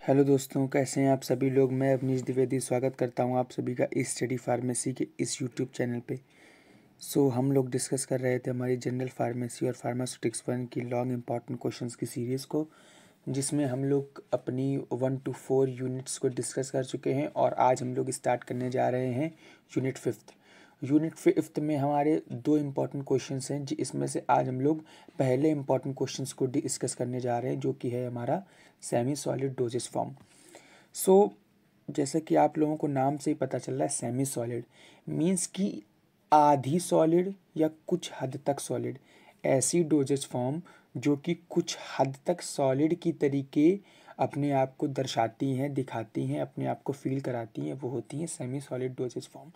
Hello दोस्तों, कैसे हैं आप सभी लोग। मैं अवनीश द्विवेदी स्वागत करता हूं आप सभी का इस स्टडी फार्मेसी के इस यूट्यूब चैनल पे। हम लोग डिस्कस कर रहे थे हमारी जनरल फार्मेसी और फार्मास्यूटिक्स 1 की लॉन्ग इंपॉर्टेंट क्वेश्चंस की सीरीज़ को, जिसमें हम लोग अपनी 1 to 4 यूनिट्स को डिस्कस कर चुके हैं और आज हम लोग स्टार्ट करने जा रहे हैं यूनिट 5। यूनिट 5 में हमारे 2 इम्पॉर्टेंट क्वेश्चंस हैं, इसमें से आज हम लोग पहले इम्पॉर्टेंट क्वेश्चंस को डिस्कस करने जा रहे हैं, जो कि है हमारा सेमी सॉलिड डोजेस फॉर्म। जैसे कि आप लोगों को नाम से ही पता चल रहा है, सेमी सॉलिड मीन्स कि आधी सॉलिड या कुछ हद तक सॉलिड। ऐसी डोजेस फॉर्म जो कि कुछ हद तक सॉलिड की तरीके अपने आप को दर्शाती हैं, दिखाती हैं, अपने आप को फील कराती हैं, वो होती हैं semi solid doses form.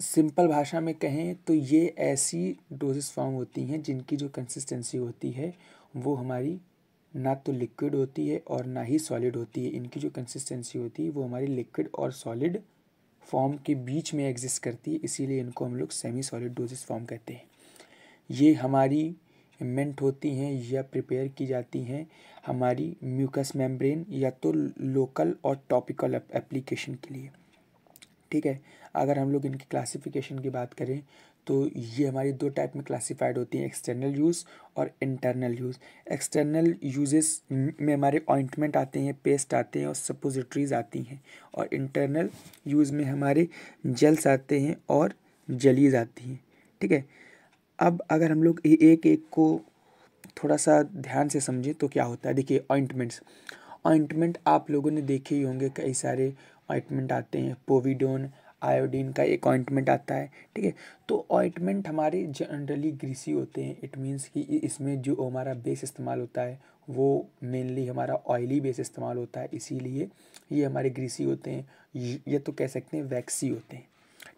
Simple भाषा में कहें तो ये ऐसी डोजेस फॉर्म होती हैं जिनकी जो कंसिस्टेंसी होती है वो हमारी ना तो लिक्विड होती है और ना ही सॉलिड होती है। इनकी जो कंसिस्टेंसी होती है वो हमारी लिक्विड और सॉलिड फॉर्म के बीच में एग्जिस्ट करती है, इसीलिए इनको हम लोग सेमी सॉलिड डोजेस फॉर्म कहते हैं। ये हमारी मेंट होती हैं या प्रिपेयर की जाती हैं हमारी म्यूकस मेम्ब्रेन या तो लोकल और टॉपिकल एप्लीकेशन के लिए। ठीक है, अगर हम लोग इनकी क्लासिफिकेशन की बात करें तो ये हमारी 2 टाइप में क्लासिफाइड होती हैं, एक्सटर्नल यूज़ और इंटरनल यूज़। एक्सटर्नल यूजेस में हमारे ऑइंटमेंट आते हैं, पेस्ट आते हैं और सपोजिटरीज आती हैं, और इंटरनल यूज़ में हमारे जेल्स आते हैं और जलीज आती हैं। ठीक है, अब अगर हम लोग एक एक को थोड़ा सा ध्यान से समझें तो क्या होता है। देखिए, ऑइंटमेंट्स, ऑइंटमेंट आप लोगों ने देखे ही होंगे, कई सारे ऑइंटमेंट आते हैं। पोविडोन, आयोडीन का एक ऑइंटमेंट आता है। ठीक है, तो ऑइंटमेंट हमारे जनरली ग्रीसी होते हैं। इट मीन्स कि इसमें जो हमारा बेस इस्तेमाल होता है वो मेनली हमारा ऑयली बेस इस्तेमाल होता है, इसीलिए ये हमारे ग्रीसी होते हैं। ये तो कह सकते हैं वैक्सी होते हैं।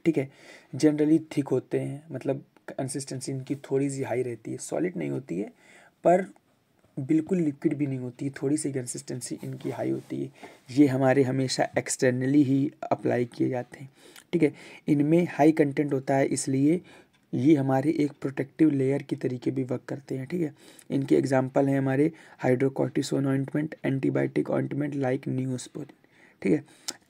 ठीक है, जनरली थिक होते हैं, मतलब कंसिस्टेंसी इनकी थोड़ी सी हाई रहती है, सॉलिड नहीं होती है पर बिल्कुल लिक्विड भी नहीं होती, थोड़ी सी कंसिस्टेंसी इनकी हाई होती है। ये हमारे हमेशा एक्सटर्नली ही अप्लाई किए जाते हैं। ठीक है, इनमें हाई कंटेंट होता है, इसलिए ये हमारे एक प्रोटेक्टिव लेयर की तरीके भी वर्क करते हैं। ठीक है, इनके एग्जांपल हैं हमारे hydrocortisone ointment, antibiotic ointment like Neosporin. ठीक है,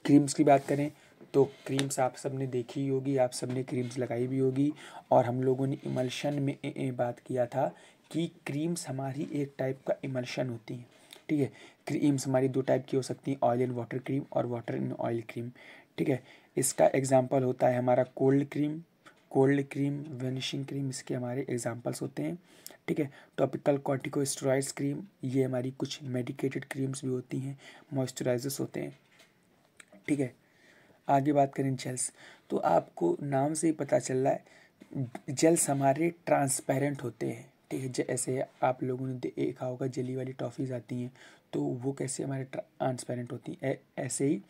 क्रीम्स की बात करें तो क्रीम्स आप सब ने देखी होगी, आप सब ने क्रीम्स लगाई भी होगी, और हम लोगों ने इमल्शन में बात किया था कि क्रीम्स हमारी एक टाइप का इमल्शन होती हैं। ठीक है, क्रीम्स हमारी 2 टाइप की हो सकती हैं, ऑयल एंड वाटर क्रीम और वाटर एंड ऑयल क्रीम। ठीक है, इसका एग्जांपल होता है हमारा कोल्ड क्रीम, वेनिशिंग क्रीम, इसके हमारे एग्जांपल्स होते हैं। ठीक है, टॉपिकल कॉर्टिकोस्टेरॉइड्स क्रीम, ये हमारी कुछ मेडिकेटेड क्रीम्स भी होती हैं, मॉइस्चराइजर्स होते हैं। ठीक है, आगे बात करें जेल्स, तो आपको नाम से ही पता चल रहा है जेल्स हमारे ट्रांसपेरेंट होते हैं। ठीक है, जैसे आप लोगों ने देखा होगा जेली वाली टॉफ़ीज़ आती हैं, तो वो कैसे हमारे ट्रांसपेरेंट होती हैं, ऐसे ही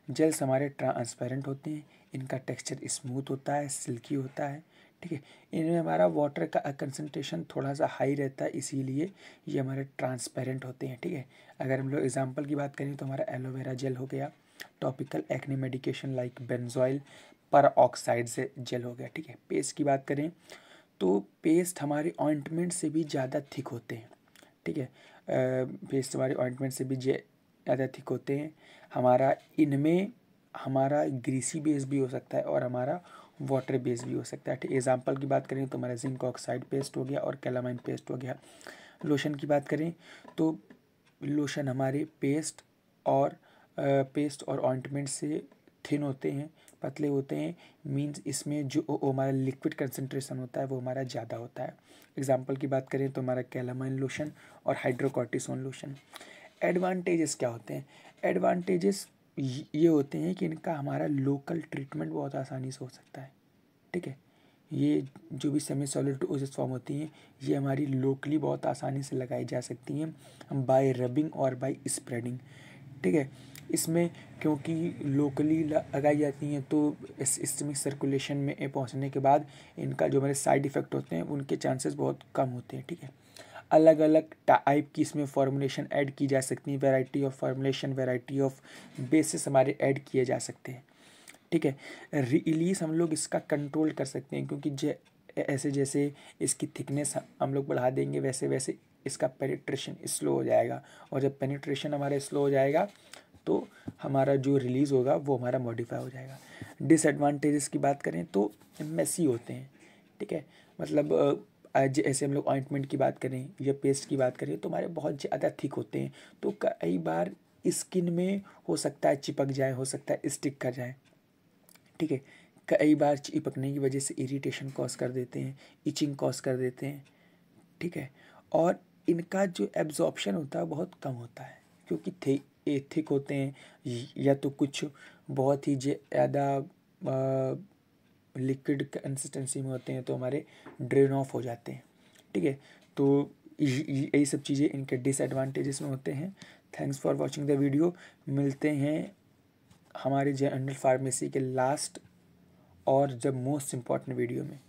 जेल्स हमारे ट्रांसपेरेंट होते हैं। इनका टेक्सचर स्मूथ होता है, सिल्की होता है। ठीक है, इनमें हमारा वाटर का कंसंट्रेशन थोड़ा सा हाई रहता है, इसीलिए ये हमारे ट्रांसपेरेंट होते हैं। ठीक है, अगर हम लोग एग्जांपल की बात करें तो हमारा एलोवेरा जेल हो गया, topical acne medication like benzoyl पर ऑक्साइड से जेल हो गया। ठीक है, पेस्ट की बात करें तो पेस्ट हमारे ऑइंटमेंट से भी ज़्यादा थिक होते हैं। ठीक है, पेस्ट हमारे ऑइंटमेंट से भी ज़्यादा थिक होते हैं। हमारा इनमें हमारा ग्रीसी बेस भी हो सकता है और हमारा वाटर बेस भी हो सकता है। ठीक, एग्जांपल की बात करें तो हमारा जिंक ऑक्साइड पेस्ट हो गया और कैलामाइन पेस्ट हो गया। लोशन की बात करें तो लोशन हमारे पेस्ट और ऑइंटमेंट से थिन होते हैं, पतले होते हैं। मींस इसमें जो हमारा लिक्विड कंसंट्रेशन होता है वो हमारा ज़्यादा होता है। एग्जांपल की बात करें तो हमारा कैलामाइन लोशन और हाइड्रोकॉर्टिसोन लोशन। एडवांटेजेस क्या होते हैं? एडवांटेजेस ये होते हैं कि इनका हमारा लोकल ट्रीटमेंट बहुत आसानी से हो सकता है। ठीक है, ये जो भी सेमी सॉलिड डोजेस फॉर्म होती हैं ये हमारी लोकली बहुत आसानी से लगाई जा सकती हैं बाय रबिंग और बाय स्प्रेडिंग। ठीक है, इसमें क्योंकि लोकली लगाई जाती हैं तो सिस्टमिक सर्कुलेशन में पहुंचने के बाद इनका जो हमारे साइड इफ़ेक्ट होते हैं उनके चांसेस बहुत कम होते हैं। ठीक है, अलग अलग टाइप की इसमें फॉर्मुलेशन ऐड की जा सकती है, variety of formulation, variety of basis हमारे ऐड किए जा सकते हैं। ठीक है, रिलीज हम लोग इसका कंट्रोल कर सकते हैं, क्योंकि ऐसे जैसे इसकी थिकनेस हम लोग बढ़ा देंगे वैसे वैसे इसका पेनिट्रेशन स्लो हो जाएगा, और जब पेनिट्रेशन हमारा स्लो हो जाएगा तो हमारा जो रिलीज़ होगा वो हमारा मॉडिफाई हो जाएगा। डिसएडवांटेजेस की बात करें तो मेसी होते हैं, ठीक है। मतलब ऐसे हम लोग ऑइंटमेंट की बात करें या पेस्ट की बात करें तो हमारे बहुत ज़्यादा थिक होते हैं, तो कई बार स्किन में हो सकता है चिपक जाए, हो सकता है स्टिक कर जाए, ठीक है। कई बार चिपकने की वजह से इरिटेशन कॉज कर देते हैं, इचिंग कॉज कर देते हैं, ठीक है। और इनका जो एब्जॉर्प्शन होता है बहुत कम होता है, क्योंकि थिक होते हैं, या तो कुछ बहुत ही ज़्यादा लिक्विड कंसिस्टेंसी में होते हैं तो हमारे ड्रेन ऑफ हो जाते हैं, ठीक है। तो यही सब चीज़ें इनके डिसएडवांटेजेस में होते हैं। Thanks for watching the video. मिलते हैं हमारे जनरल फार्मेसी के लास्ट और जब मोस्ट इम्पॉर्टेंट वीडियो में।